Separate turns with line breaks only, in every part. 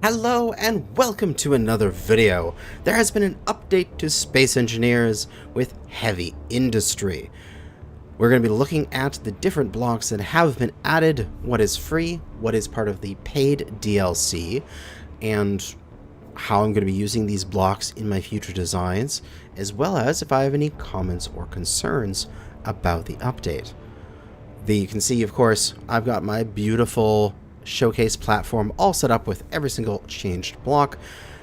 Hello and welcome to another video. There has been an update to Space Engineers with heavy industry. We're going to be looking at the different blocks that have been added, what is free, what is part of the paid DLC, and how I'm going to be using these blocks in my future designs, as well as if I have any comments or concerns about the update. You can see, of course, I've got my beautiful showcase platform all set up with every single changed block,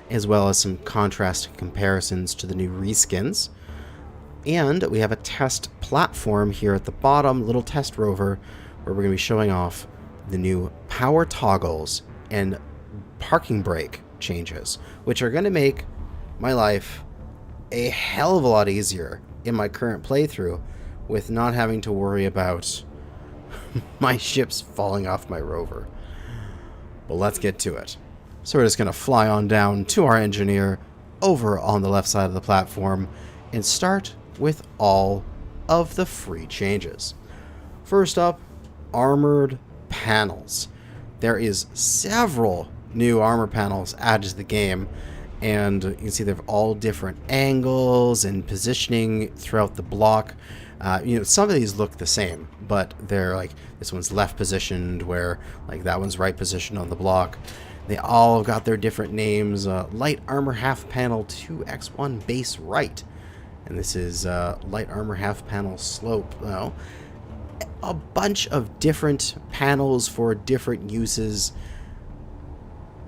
as well as some contrast comparisons to the new reskins. And we have a test platform here at the bottom, little test rover, where we're going to be showing off the new power toggles and parking brake changes, which are going to make my life a hell of a lot easier in my current playthrough with not having to worry about my ships falling off my rover. But let's get to it. So we're just going to fly on down to our engineer over on the left side of the platform and start with all of the free changes. First up, armored panels. There is several new armor panels added to the game, and you can see they're all different angles and positioning throughout the block. Some of these look the same, but they're like, this one's left positioned, where like that one's right positioned on the block. They all have got their different names. Light armor half panel 2x1 base right, and this is light armor half panel slope. A bunch of different panels for different uses,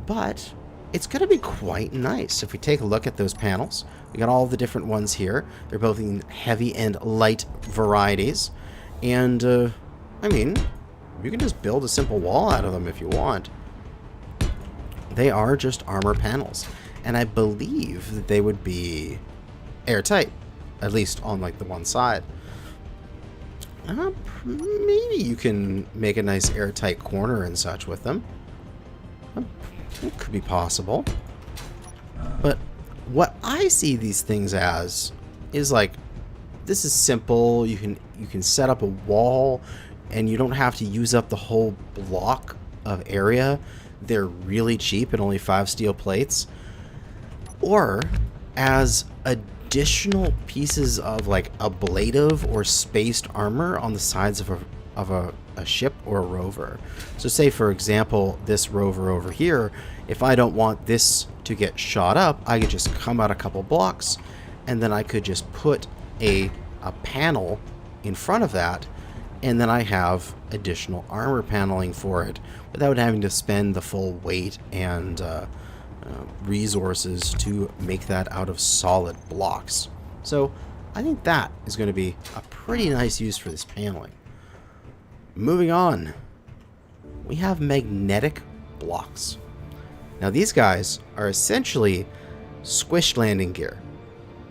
but it's going to be quite nice. If we take a look at those panels, we got all the different ones here. They're both in heavy and light varieties. And, I mean, you can just build a simple wall out of them if you want. They are just armor panels. And I believe that they would be airtight, at least on, like, the one side. Maybe you can make a nice airtight corner and such with them. It could be possible. But what I see these things as is like, this is simple. You can set up a wall and you don't have to use up the whole block of area. They're really cheap at only 5 steel plates. Or as additional pieces of like ablative or spaced armor on the sides of a ship or a rover. So say, for example, this rover over here, if I don't want this to get shot up, I could just come out a couple blocks and then I could just put a panel in front of that, and then I have additional armor paneling for it without having to spend the full weight and resources to make that out of solid blocks. So I think that is going to be a pretty nice use for this paneling. Moving on, we have magnetic blocks. Now these guys are essentially squished landing gear.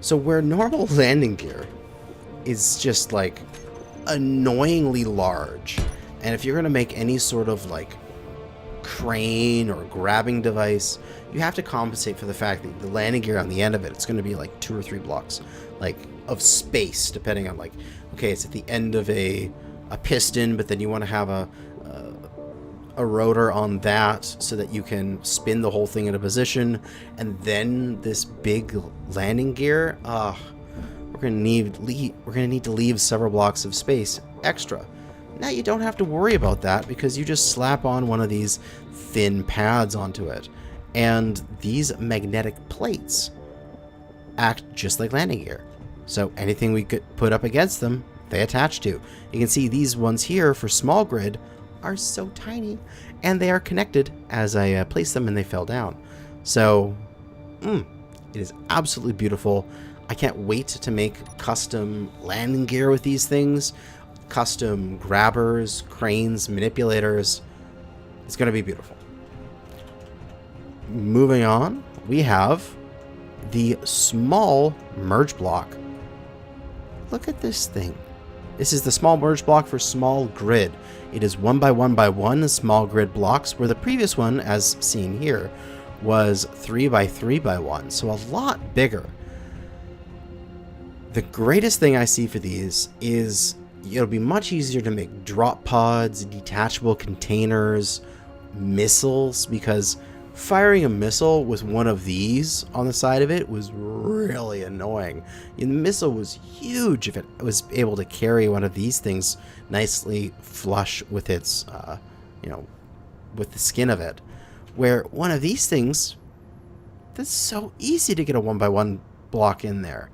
So where normal landing gear is just like annoyingly large, and if you're going to make any sort of like crane or grabbing device, you have to compensate for the fact that the landing gear on the end of it's going to be like 2 or 3 blocks like of space, depending on like, okay, it's at the end of a piston, but then you want to have a rotor on that so that you can spin the whole thing in a position, and then this big landing gear. We're gonna need to leave several blocks of space extra. Now you don't have to worry about that because you just slap on one of these thin pads onto it, and these magnetic plates act just like landing gear. So anything we could put up against them, they attach to. You can see these ones here for small grid are so tiny, and they are connected as I place them and they fell down. So it is absolutely beautiful. I can't wait to make custom landing gear with these things, custom grabbers, cranes, manipulators. It's going to be beautiful. Moving on, we have the small merge block. Look at this thing. This is the small merge block for small grid. It is 1 by 1 by 1 small grid blocks, where the previous one, as seen here, was 3 by 3 by 1, so a lot bigger. The greatest thing I see for these is it'll be much easier to make drop pods, detachable containers, missiles, because firing a missile with one of these on the side of it was really annoying. And the missile was huge if it was able to carry one of these things nicely flush with its, you know, with the skin of it. Where one of these things, that's so easy to get a 1x1 block in there.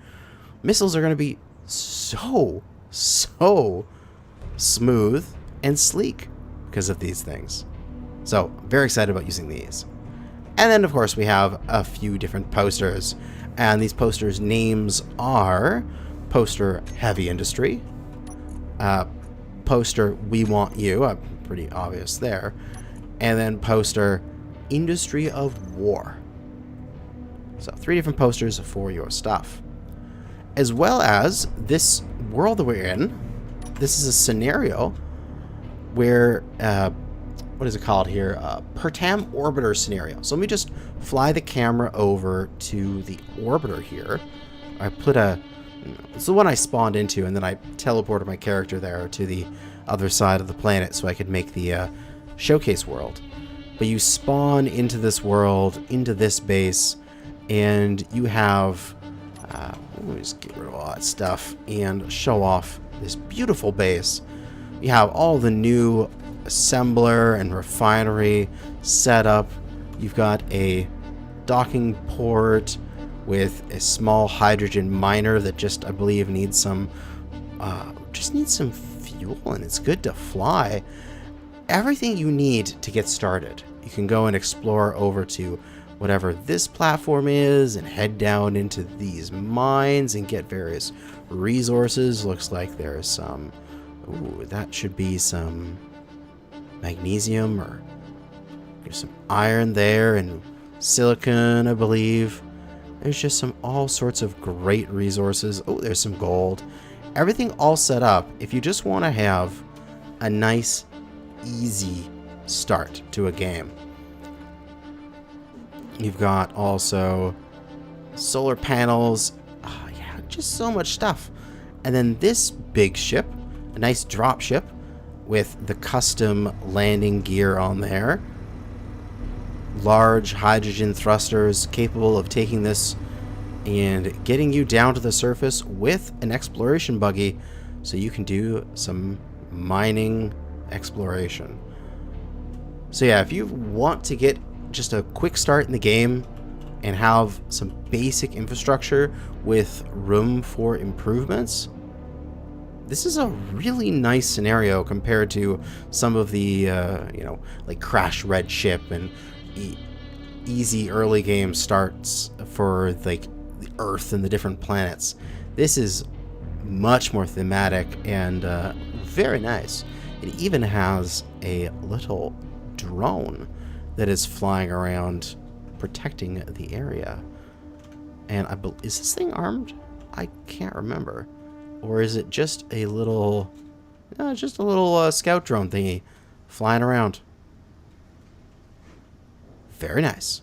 Missiles are going to be so smooth and sleek because of these things. So, very excited about using these. And then, of course, we have a few different posters. And these posters' names are Poster Heavy Industry, Poster We Want You, pretty obvious there, and then Poster Industry of War. So, 3 different posters for your stuff. As well as this world that we're in, this is a scenario where, what is it called here? Pertam Orbiter scenario. So let me just fly the camera over to the orbiter here. I put it's the one I spawned into, and then I teleported my character there to the other side of the planet so I could make the showcase world. But you spawn into this world, into this base, and you have, let me just get rid of all that stuff and show off this beautiful base. You have all the new assembler and refinery set up. You've got a docking port with a small hydrogen miner that just, I believe, needs some fuel, and it's good to fly. Everything you need to get started. You can go and explore over to whatever this platform is and head down into these mines and get various resources. Looks like there's some, ooh, that should be some magnesium, or there's some iron there, and silicon, I believe. There's just all sorts of great resources. Oh, there's some gold. Everything all set up if you just want to have a nice, easy start to a game. You've got also solar panels. Oh, yeah, just so much stuff. And then this big ship, a nice drop ship with the custom landing gear on there. Large hydrogen thrusters capable of taking this and getting you down to the surface with an exploration buggy so you can do some mining exploration. So yeah, if you want to get just a quick start in the game and have some basic infrastructure with room for improvements, this is a really nice scenario compared to some of the, you know, like Crash Red Ship and easy early game starts for like the Earth and the different planets. This is much more thematic and very nice. It even has a little drone that is flying around protecting the area. And is this thing armed? I can't remember. Or is it just a little, scout drone thingy flying around? Very nice.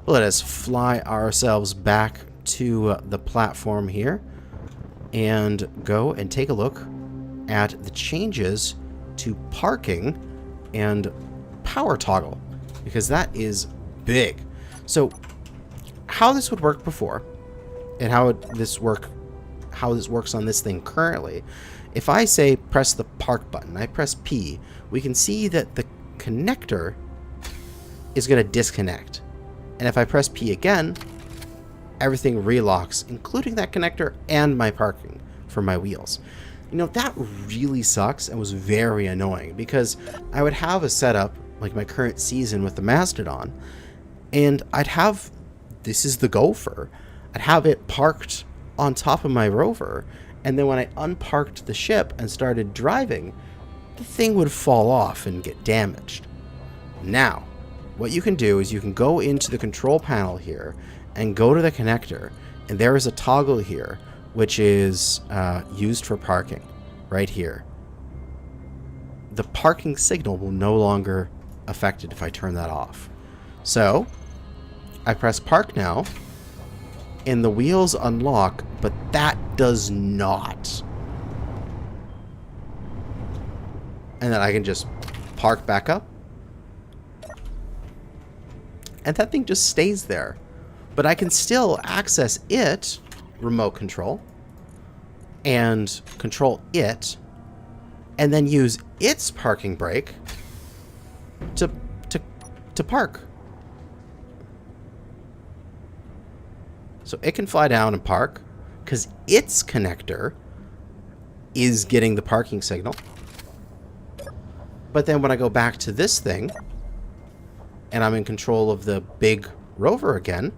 Well, let us fly ourselves back to the platform here and go and take a look at the changes to parking and power toggle, because that is big. So how this would work before and how this works on this thing currently, if I say press the park button, I press P, we can see that the connector is going to disconnect. And if I press P again, everything relocks, including that connector and my parking for my wheels. You know, that really sucks and was very annoying, because I would have a setup like my current season with the Mastodon, and I'd have, this is the Gopher, I'd have it parked on top of my rover, and then when I unparked the ship and started driving, the thing would fall off and get damaged. Now, what you can do is you can go into the control panel here and go to the connector, and there is a toggle here which is used for parking right here. The parking signal will no longer affect it if I turn that off. So I press park now and the wheels unlock, but that does not. And then I can just park back up. and that thing just stays there. But I can still access it, remote control, and control it, and then use its parking brake to park. So it can fly down and park because its connector is getting the parking signal. But then when I go back to this thing and I'm in control of the big rover again,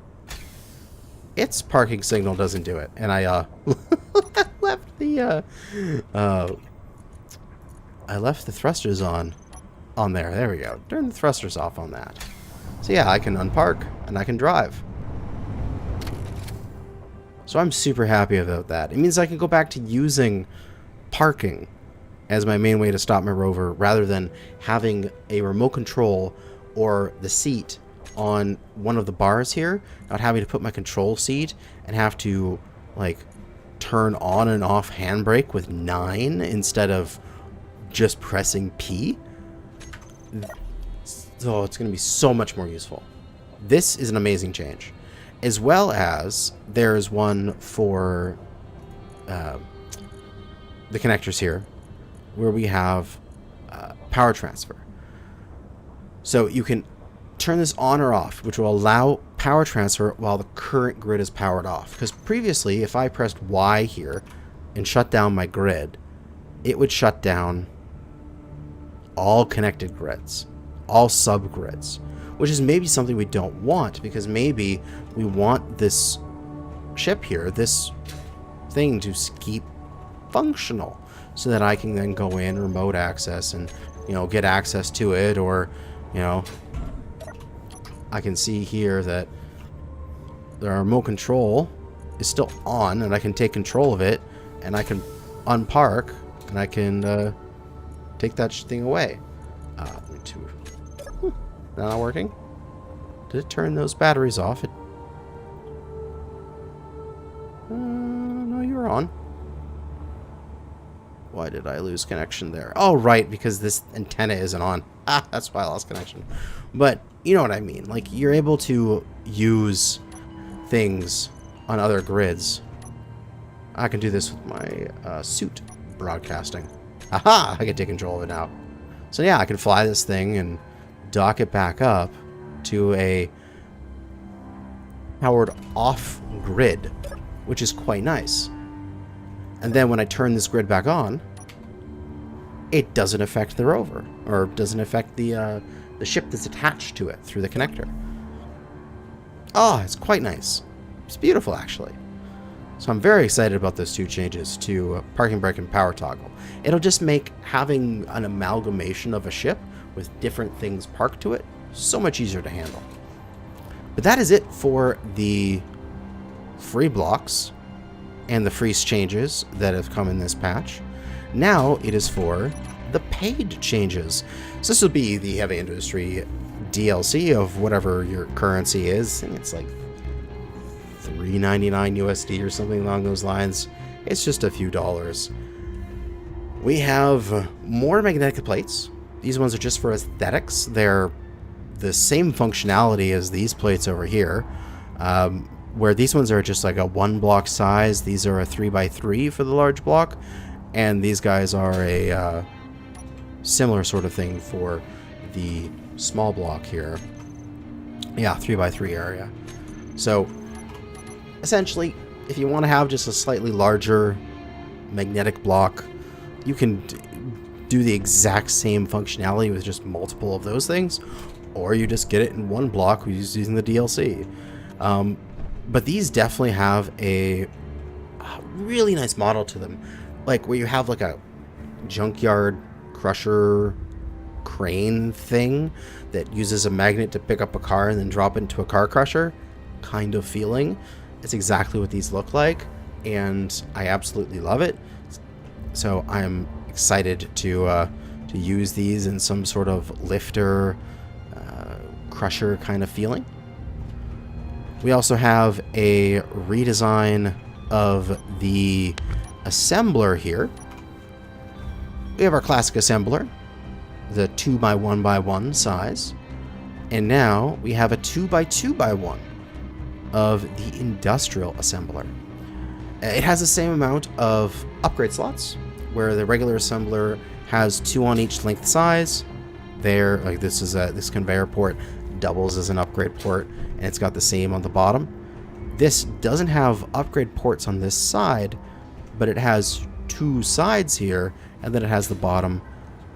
its parking signal doesn't do it. And I left the thrusters on there. There we go. Turn the thrusters off on that. So yeah, I can unpark and I can drive. So I'm super happy about that. It means I can go back to using parking as my main way to stop my rover rather than having a remote control or the seat on one of the bars here, not having to put my control seat and have to like turn on and off handbrake with 9 instead of just pressing P. So it's going to be so much more useful. This is an amazing change. As well as there's one for the connectors here where we have power transfer. So you can turn this on or off, which will allow power transfer while the current grid is powered off. Because previously, if I pressed Y here and shut down my grid, it would shut down all connected grids, all subgrids, which is maybe something we don't want, because maybe we want this ship here, this thing, to keep functional so that I can then go in remote access and, you know, get access to it, or, you know, I can see here that the remote control is still on and I can take control of it and I can unpark and I can take that thing away. Not working? Did it turn those batteries off? No, you're on. Why did I lose connection there? Oh, right, because this antenna isn't on. Ah, that's why I lost connection. But you know what I mean. Like, you're able to use things on other grids. I can do this with my suit broadcasting. Aha! I can take control of it now. So yeah, I can fly this thing and dock it back up to a powered off grid, which is quite nice. And then when I turn this grid back on, it doesn't affect the rover, or doesn't affect the ship that's attached to it through the connector. Oh, it's quite nice. It's beautiful, actually. So I'm very excited about those two changes to parking brake and power toggle. It'll just make having an amalgamation of a ship with different things parked to it so much easier to handle. But that is it for the free blocks and the freeze changes that have come in this patch. Now it is for the paid changes. So this will be the heavy industry DLC of whatever your currency is. I think it's like $3.99 USD or something along those lines. It's just a few dollars. We have more magnetic plates. These ones are just for aesthetics. They're the same functionality as these plates over here, where these ones are just like a 1 block size. These are a 3x3 for the large block, and these guys are a similar sort of thing for the small block here. Yeah, 3x3 area. So essentially, if you want to have just a slightly larger magnetic block, you can do the exact same functionality with just multiple of those things, or you just get it in 1 block using the DLC. But these definitely have a really nice model to them, like where you have like a junkyard crusher crane thing that uses a magnet to pick up a car and then drop it into a car crusher kind of feeling. It's exactly what these look like, and I absolutely love it. So I'm excited to use these in some sort of lifter, crusher kind of feeling. We also have a redesign of the assembler here. We have our classic assembler, the 2x1x1 size. And now we have a 2x2x1 of the industrial assembler. It has the same amount of upgrade slots, where the regular assembler has 2 on each length size. There, like this conveyor port doubles as an upgrade port, and it's got the same on the bottom. This doesn't have upgrade ports on this side, but it has 2 sides here, and then it has the bottom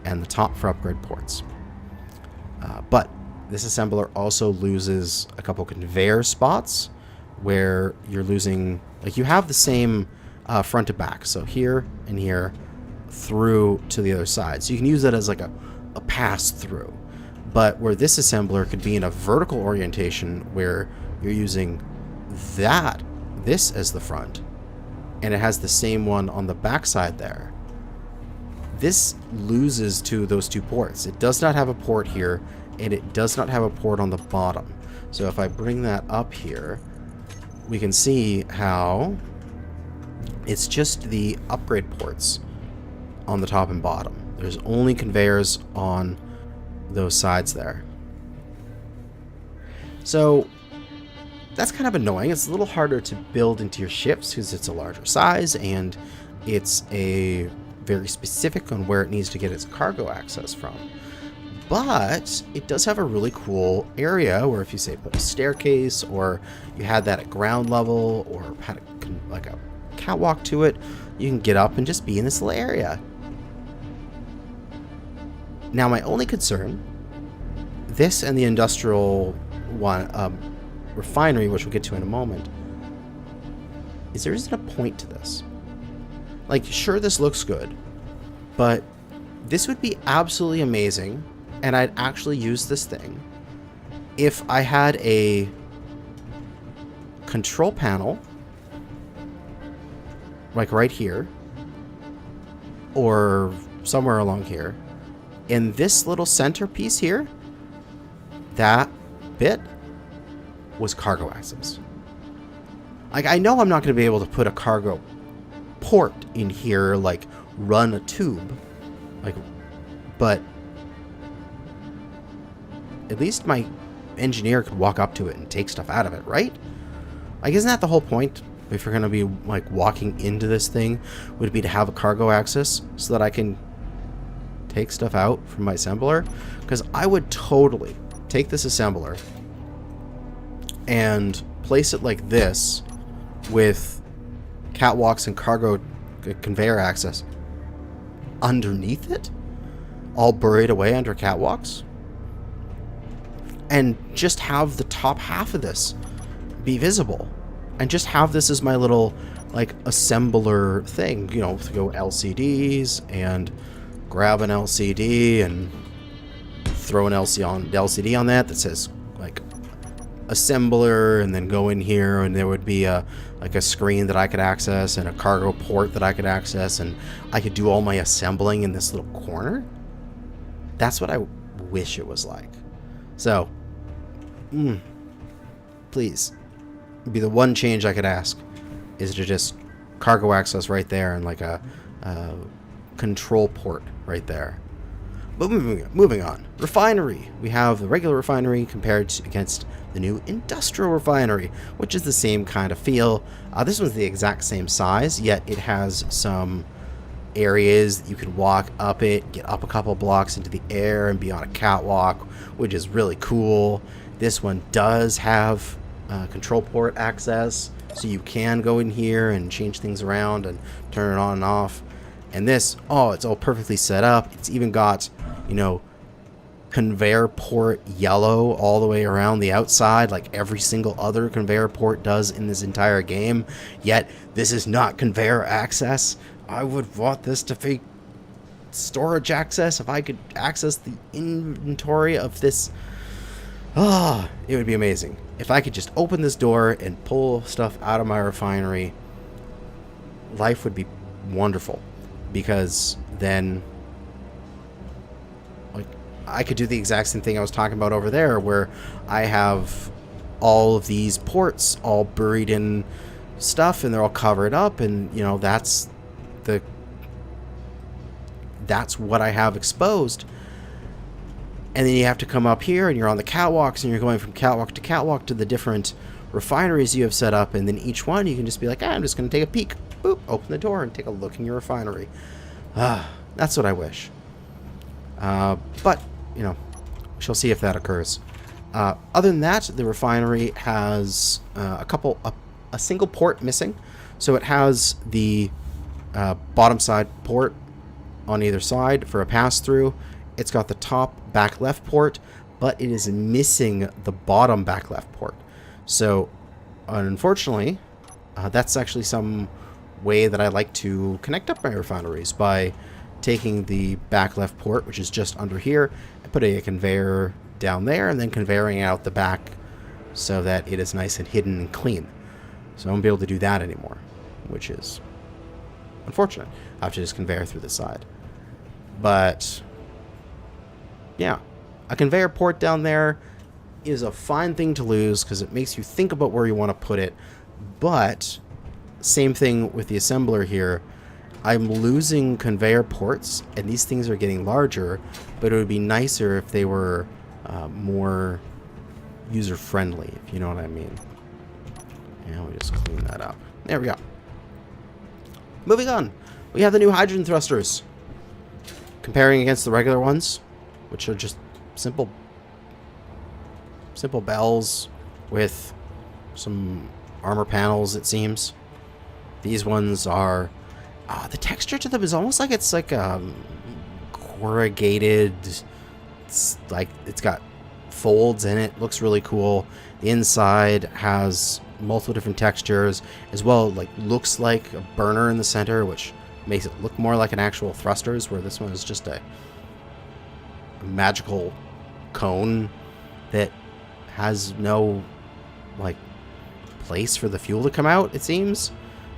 and the top for upgrade ports. But this assembler also loses a couple conveyor spots where you're losing, like you have the same front to back. So here and here through to the other side. So you can use that as like a pass through. But where this assembler could be in a vertical orientation where you're using this as the front, and it has the same one on the back side there. This loses to those 2 ports. It does not have a port here, and it does not have a port on the bottom. So if I bring that up here, we can see how it's just the upgrade ports on the top and bottom. There's only conveyors on those sides there. So that's kind of annoying. It's a little harder to build into your ships because it's a larger size, and it's a very specific on where it needs to get its cargo access from. But it does have a really cool area where if you say put a staircase, or you had that at ground level, or had like a catwalk to it, you can get up and just be in this little area. Now my only concern, this and the industrial one refinery, which we'll get to in a moment, is there isn't a point to this. Like, sure, this looks good, but this would be absolutely amazing, and I'd actually use this thing if I had a control panel like right here or somewhere along here, and this little centerpiece here, that bit was cargo access. Like, I know I'm not going to be able to put a cargo port in here, like run a tube, like, but at least my engineer could walk up to it and take stuff out of it, right? Like, isn't that the whole point? If you're going to be like walking into this thing, would be to have a cargo access so that I can take stuff out from my assembler? Because I would totally take this assembler and place it like this with catwalks and cargo conveyor access underneath it, all buried away under catwalks, and just have the top half of this be visible, and just have this as my little like assembler thing, you know, to go LCDs and grab an LCD and throw an LCD on that says like assembler, and then go in here and there would be a like a screen that I could access and a cargo port that I could access, and I could do all my assembling in this little corner. That's what I wish it was like. So please, be the one change I could ask is to just cargo access right there and like a control port right there. But moving on. Refinery. We have the regular refinery compared against the new industrial refinery, which is the same kind of feel. This one's the exact same size, yet it has some areas that you can walk up it, get up a couple blocks into the air and be on a catwalk, which is really cool. This one does have control port access, so you can go in here and change things around and turn it on and off. And this, oh, it's all perfectly set up. It's even got, you know, conveyor port yellow all the way around the outside, like every single other conveyor port does in this entire game. Yet this is not conveyor access. I would want this to be storage access. If I could access the inventory of this, it would be amazing. If I could just open this door and pull stuff out of my refinery, life would be wonderful. Because then, like, I could do the exact same thing I was talking about over there, where I have all of these ports all buried in stuff and they're all covered up, and you know, that's what I have exposed. And then you have to come up here and you're on the catwalks and you're going from catwalk to the different refineries you have set up. And then each one you can just be like, I'm just going to take a peek. Boop, open the door and take a look in your refinery. That's what I wish. But, you know, we shall see if that occurs. Other than that, the refinery has a single port missing. So it has the bottom side port on either side for a pass-through. It's got the top back left port, but it is missing the bottom back left port. So, unfortunately, that's actually some way that I like to connect up my refineries, by taking the back left port, which is just under here, and putting a conveyor down there, and then conveying out the back so that it is nice and hidden and clean. So I won't be able to do that anymore, which is unfortunate. I have to just conveyor through the side. But yeah, a conveyor port down there is a fine thing to lose because it makes you think about where you want to put it. But same thing with the assembler here. I'm losing conveyor ports, and these things are getting larger, but it would be nicer if they were more user-friendly, if you know what I mean. Yeah, we just clean that up. There we go. Moving on, we have the new hydrogen thrusters. Comparing against the regular ones, which are just simple bells with some armor panels, it seems. These ones are... the texture to them is almost like it's like corrugated. It's like it's got folds in it. Looks really cool. The inside has multiple different textures as well. Like looks like a burner in the center, which makes it look more like an actual thrusters, where this one is just a magical cone that has no like place for the fuel to come out. It seems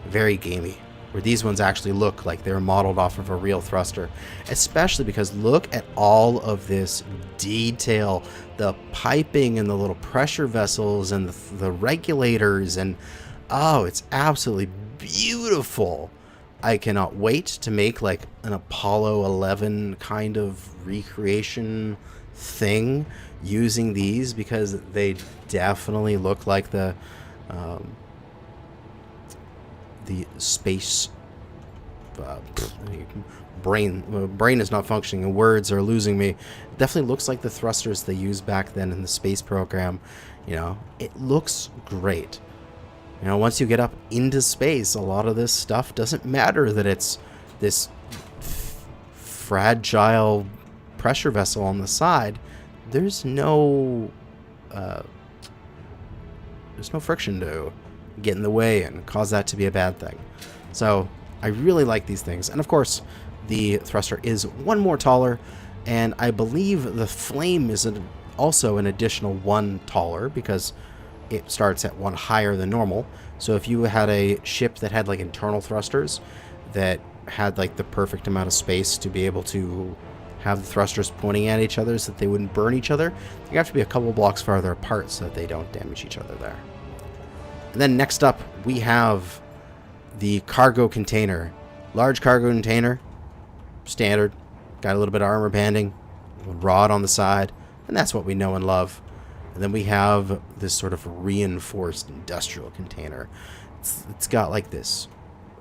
very gamey, where these ones actually look like they're modeled off of a real thruster, especially because look at all of this detail, the piping and the little pressure vessels and the regulators, and oh, it's absolutely beautiful. I cannot wait to make like an Apollo 11 kind of recreation thing using these, because they definitely look like the space brain is not functioning and words are losing me. It definitely looks like the thrusters they used back then in the space program. You know, it looks great. You know, once you get up into space, a lot of this stuff doesn't matter that it's this fragile pressure vessel on the side. There's no friction to get in the way and cause that to be a bad thing. So I really like these things. And of course, the thruster is one more taller, and I believe the flame is also an additional one taller, because it starts at one higher than normal. So if you had a ship that had like internal thrusters that had like the perfect amount of space to be able to have the thrusters pointing at each other so that they wouldn't burn each other, you have to be a couple blocks farther apart so that they don't damage each other there. And then next up, we have the cargo container. Large cargo container, standard, got a little bit of armor banding, a rod on the side, and that's what we know and love. And then we have this sort of reinforced industrial container. It's got like this,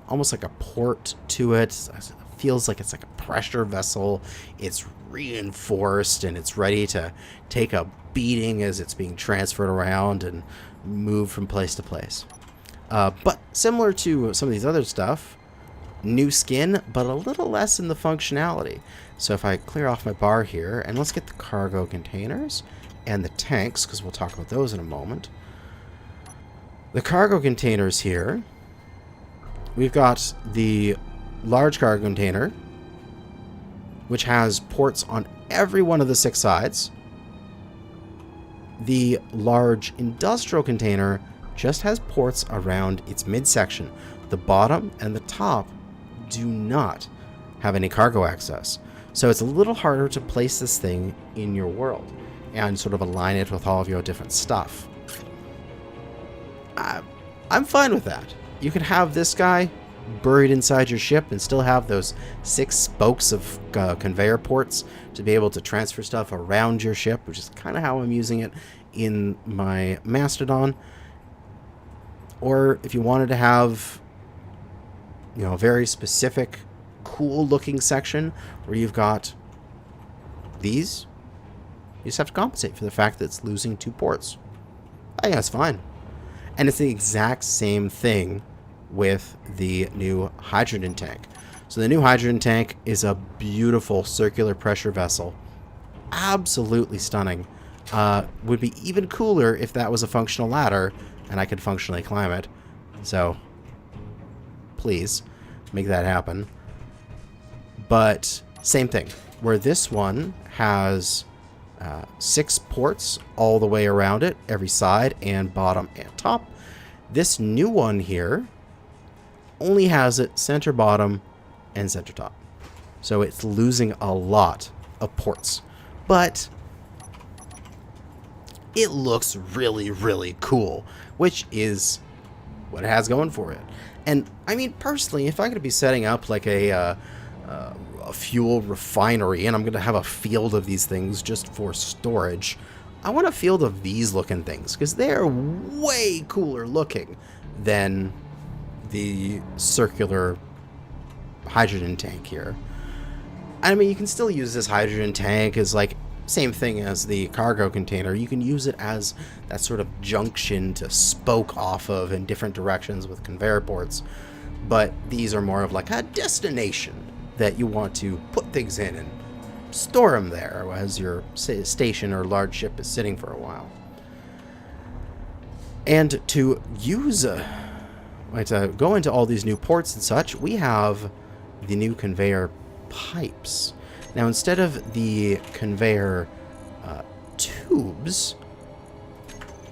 almost like a port to it. It feels like it's like a pressure vessel. It's reinforced and it's ready to take a beating as it's being transferred around and moved from place to place. But similar to some of these other stuff, new skin, but a little less in the functionality. So if I clear off my bar here, and let's get the cargo containers and the tanks, because we'll talk about those in a moment. The cargo containers here, we've got the large cargo container, which has ports on every one of the 6 sides. The large industrial container just has ports around its midsection. The bottom and the top do not have any cargo access. So it's a little harder to place this thing in your world and sort of align it with all of your different stuff. I'm fine with that. You can have this guy buried inside your ship and still have those 6 spokes of conveyor ports to be able to transfer stuff around your ship, which is kind of how I'm using it in my Mastodon. Or if you wanted to have, you know, a very specific, cool looking section where you've got these, you just have to compensate for the fact that it's losing 2 ports. I think that's fine. And it's the exact same thing with the new hydrogen tank. So the new hydrogen tank is a beautiful circular pressure vessel. Absolutely stunning. Would be even cooler if that was a functional ladder and I could functionally climb it. So please make that happen. But same thing, where this one has 6 ports all the way around it, every side and bottom and top. This new one here only has it center bottom and center top. So it's losing a lot of ports. But it looks really, really cool, which is what it has going for it. And I mean, personally, if I'm going to be setting up like a fuel refinery and I'm going to have a field of these things just for storage, I want a field of these looking things because they're way cooler looking than the circular hydrogen tank here. I mean, you can still use this hydrogen tank as like same thing as the cargo container. You can use it as that sort of junction to spoke off of in different directions with conveyor ports, but these are more of like a destination that you want to put things in and store them there as your station or large ship is sitting for a while. And to use to go into all these new ports and such, we have the new conveyor pipes. Now, instead of the conveyor tubes,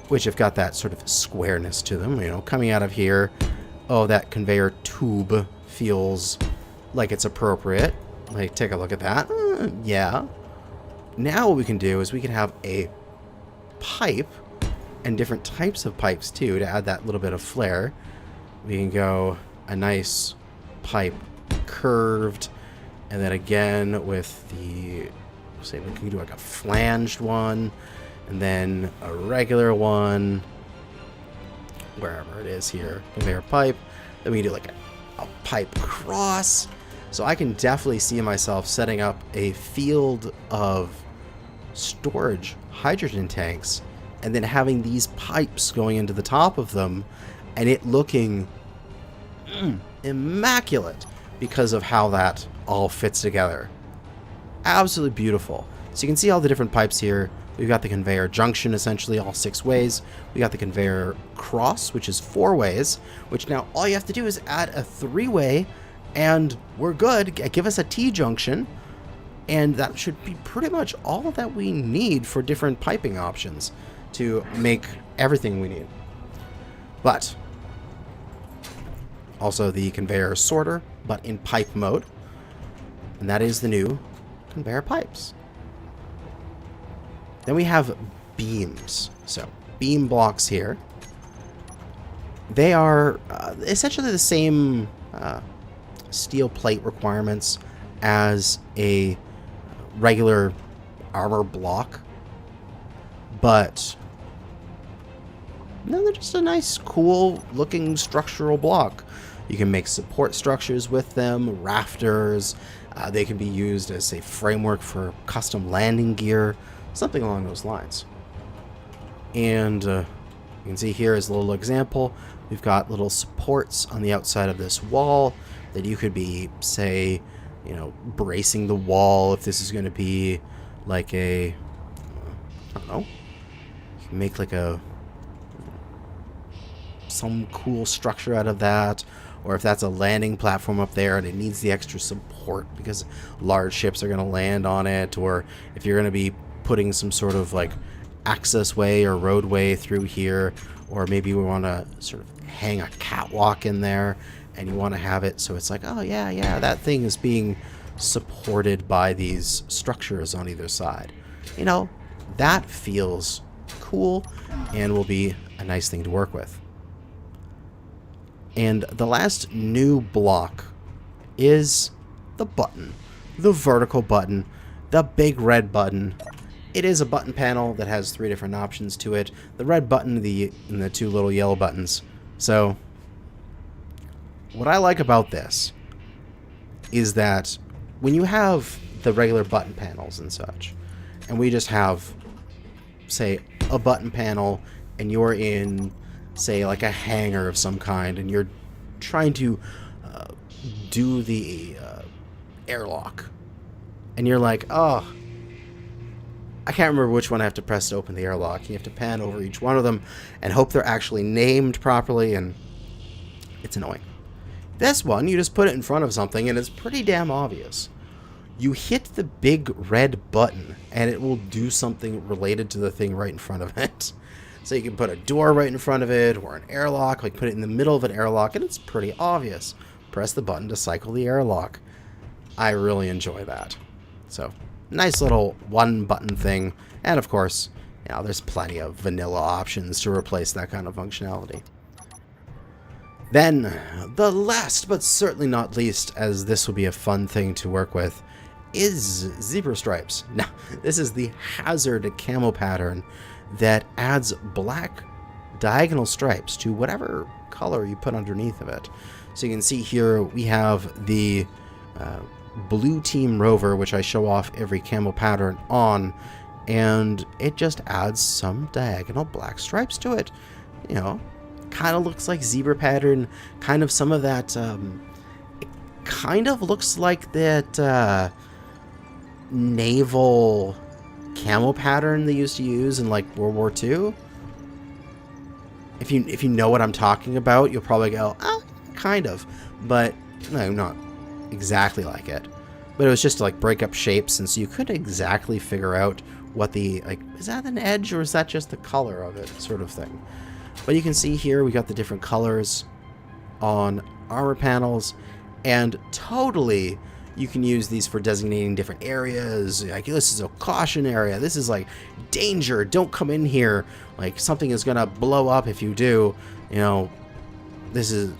which have got that sort of squareness to them, you know, coming out of here, oh, that conveyor tube feels like it's appropriate. Like, take a look at that. Yeah. Now what we can do is we can have a pipe and different types of pipes too to add that little bit of flair. We can go a nice pipe curved, and then again with the, say we can do like a flanged one, and then a regular one, wherever it is here, conveyor pipe. Then we can do like a pipe cross. So I can definitely see myself setting up a field of storage hydrogen tanks and then having these pipes going into the top of them and it looking immaculate because of how that all fits together. Absolutely beautiful. So you can see all the different pipes here. We've got the conveyor junction, essentially all 6 ways. We got the conveyor cross, which is 4 ways, which now all you have to do is add a 3-way and we're good. Give us a T-junction, and that should be pretty much all that we need for different piping options to make everything we need. But also the conveyor sorter, but in pipe mode, and that is the new conveyor pipes. Then we have beams. So beam blocks here. They are essentially the same steel plate requirements as a regular armor block, but no, they're just a nice, cool looking structural block. You can make support structures with them, rafters. They can be used as a framework for custom landing gear, something along those lines. And you can see here is a little example. We've got little supports on the outside of this wall that you could be, say, you know, bracing the wall if this is going to be like a, I don't know, you can make like some cool structure out of that, or if that's a landing platform up there and it needs the extra support because large ships are going to land on it, or if you're going to be putting some sort of like access way or roadway through here, or maybe we want to sort of hang a catwalk in there and you want to have it so it's like, oh yeah, that thing is being supported by these structures on either side. You know, that feels cool and will be a nice thing to work with. And the last new block is the button. The vertical button. The big red button. It is a button panel that has 3 different options to it. The red button and the 2 little yellow buttons. So, what I like about this is that when you have the regular button panels and such, and we just have, say, a button panel, and you're in, say, like a hangar of some kind, and you're trying to do the airlock, and you're like, oh, I can't remember which one I have to press to open the airlock. You have to pan over each one of them and hope they're actually named properly, and it's annoying. This one, you just put it in front of something, and it's pretty damn obvious. You hit the big red button, and it will do something related to the thing right in front of it. So you can put a door right in front of it, or an airlock, like put it in the middle of an airlock, and it's pretty obvious. Press the button to cycle the airlock. I really enjoy that. So, nice little one-button thing. And of course, you know, there's plenty of vanilla options to replace that kind of functionality. Then, the last but certainly not least, as this will be a fun thing to work with, is zebra stripes. Now, this is the hazard camo pattern that adds black diagonal stripes to whatever color you put underneath of it. So you can see here we have the blue team rover, which I show off every camo pattern on, and it just adds some diagonal black stripes to it. You know, kind of looks like zebra pattern, kind of some of that, it kind of looks like that naval camo pattern they used to use in like World War II. If you know what I'm talking about, you'll probably go, oh, kind of, but no, not exactly like it. But it was just to like break up shapes, and so you couldn't exactly figure out what the, like, is that an edge or is that just the color of it, sort of thing. But you can see here we got the different colors on armor panels, and totally you can use these for designating different areas. Like, this is a caution area, this is like danger, don't come in here, like something is gonna blow up if you do. You know, this is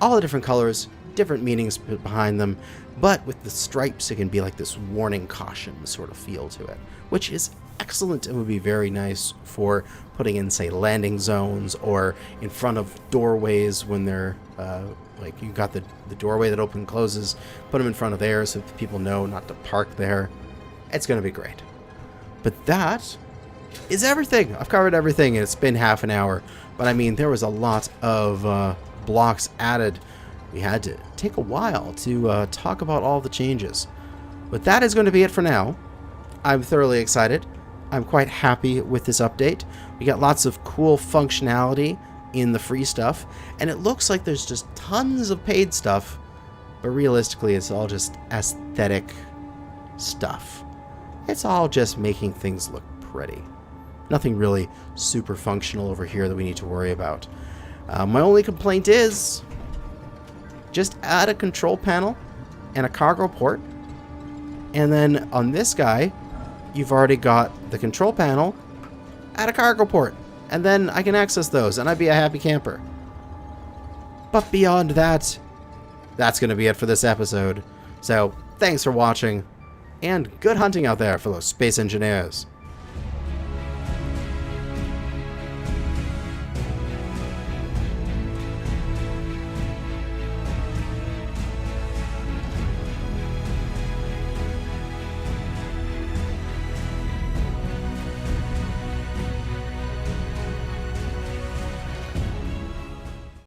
all the different colors, different meanings behind them, but with the stripes it can be like this warning caution sort of feel to it, which is excellent and would be very nice for putting in, say, landing zones or in front of doorways when they're like you got the doorway that opens and closes, put them in front of there so that people know not to park there. It's going to be great. But that is everything. I've covered everything, and it's been half an hour, but I mean, there was a lot of blocks added. We had to take a while to talk about all the changes. But that is going to be it for now. I'm thoroughly excited. I'm quite happy with this update. We got lots of cool functionality in the free stuff, and it looks like there's just tons of paid stuff, but realistically it's all just aesthetic stuff. It's all just making things look pretty. Nothing really super functional over here that we need to worry about. My only complaint is just add a control panel and a cargo port, and then on this guy you've already got the control panel, add a cargo port, and then I can access those, and I'd be a happy camper. But beyond that, that's going to be it for this episode. So, thanks for watching, and good hunting out there, fellow space engineers.